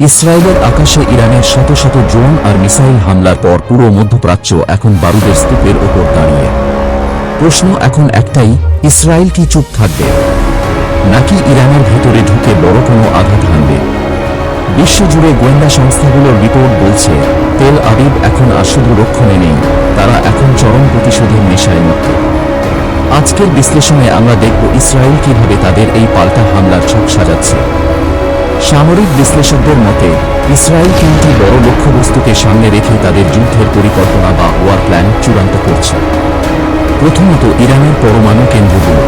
ইসরায়েলের আকাশে ইরানের শত শত ড্রোন আর মিসাইল হামলার পর পুরো মধ্যপ্রাচ্য এখন বারুদের স্তূপের ওপর দাঁড়িয়ে। প্রশ্ন এখন একটাই, ইসরায়েল কি চুপ থাকবে, নাকি ইরানের ভেতরে ঢুকে বড় কোনো আঘাত হানবে? বিশ্বজুড়ে গোয়েন্দা সংস্থাগুলোর রিপোর্ট বলছে, তেল আবিব এখন আর শুধু রক্ষণে নেই, তারা এখন চরম প্রতিশোধের নেশায় মুক্ত। আজকের বিশ্লেষণে আমরা দেখব ইসরায়েল কিভাবে তাদের এই পাল্টা হামলার ছক সাজাচ্ছে। সামরিক বিশ্লেষকদের মতে, ইসরায়েল তিনটি বড় লক্ষ্যবস্তুকে সামনে রেখে তাদের যুদ্ধের পরিকল্পনা বা ওয়ার প্ল্যান চূড়ান্ত করছে। প্রথমত, ইরানের পরমাণু কেন্দ্রগুলো।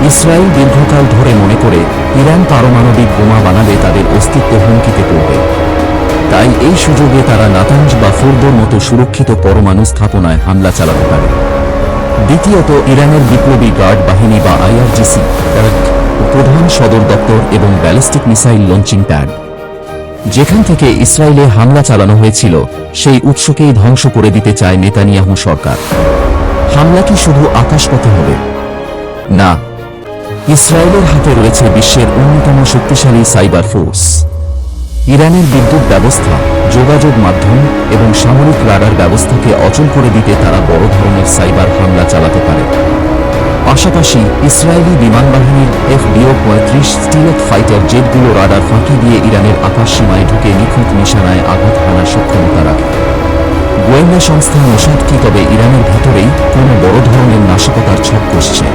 ইসরায়েল দীর্ঘকাল ধরে মনে করে ইরান পারমাণবিক বোমা বানালে তাদের অস্তিত্ব হুমকিতে পড়বে। তাই এই সুযোগে তারা নাতাঞ্জ বা ফোর্দোর মতো সুরক্ষিত পরমাণু স্থাপনায় হামলা চালাতে পারে। দ্বিতীয়ত, ইরানের বিপ্লবী গার্ড বাহিনী বা আইআরজিসি প্রধান সদর দপ্তর এবং ব্যালিস্টিক মিসাইল লঞ্চিং প্যাড। যেখান থেকে ইসরায়েলে হামলা চালানো হয়েছিল সেই উৎসকেই ধ্বংস করে দিতে চায় নেতানিয়াহু সরকার। হামলা কি শুধু আকাশপথে হবে? না, ইসরায়েলের হাতে রয়েছে বিশ্বের অন্যতম শক্তিশালী সাইবার ফোর্স। ইরানের বিদ্যুৎ ব্যবস্থা, যোগাযোগ মাধ্যম এবং সামরিক রাডার ব্যবস্থাকে অচল করে দিতে তারা বড় ধরনের সাইবার হামলা চালাতে পারে। পাশাপাশি ইসরায়েলি বিমান বাহিনীর F-35 স্টিলথ ফাইটার জেটগুলো রাডার ফাঁকি দিয়ে ইরানের আকাশ সীমায় ঢুকে নিখুঁত নিশানায় আঘাত হানার সক্ষমতা রাখে। গোয়েন্দা সংস্থা মোসাদ কি তবে ইরানের ভেতরেই কোনো বড় ধরনের নাশকতার ছক কষছে?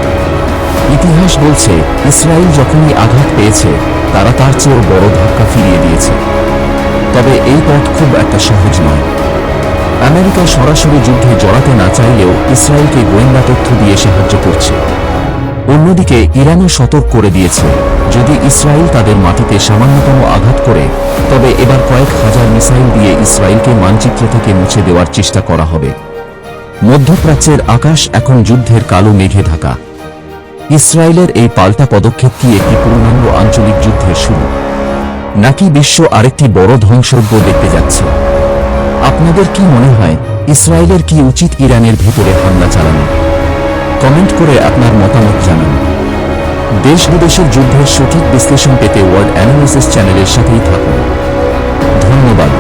ইতিহাস বলছে, ইসরায়েল যখনই আঘাত পেয়েছে তারা তার চেয়েও বড় ধাক্কা ফিরিয়ে দিয়েছে। তবে এই পথ খুব একটা সহজ নয়। আমেরিকা সরাসরি যুদ্ধে জড়াতে না চাইলেও ইসরায়েলকে গোয়েন্দা তথ্য দিয়ে সাহায্য করছে। অন্যদিকে ইরানও সতর্ক করে দিয়েছে, যদি ইসরায়েল তাদের মাটিতে সামান্যতম আঘাত করে তবে এবার কয়েক হাজার মিসাইল দিয়ে ইসরায়েলকে মানচিত্র থেকে মুছে দেওয়ার চেষ্টা করা হবে। মধ্যপ্রাচ্যের আকাশ এখন যুদ্ধের কালো মেঘে ঢাকা। ইসরায়েলের এই পাল্টা পদক্ষেপ কি একটি পূর্ণাঙ্গ আঞ্চলিক যুদ্ধের শুরু, নাকি বিশ্ব আরেকটি বড় ধ্বংসযজ্ঞ দেখতে যাচ্ছে? আপনাদের কি মনে হয়, ইসরায়েলের কি উচিত ইরানের ভেতরে হামলা চালানো? কমেন্ট করে আপনার মতামত জানান। দেশ বিদেশের যুদ্ধের সঠিক বিশ্লেষণ পেতে ওয়ার্ল্ড অ্যানালিসিস চ্যানেলের সাথেই থাকুন। ধন্যবাদ।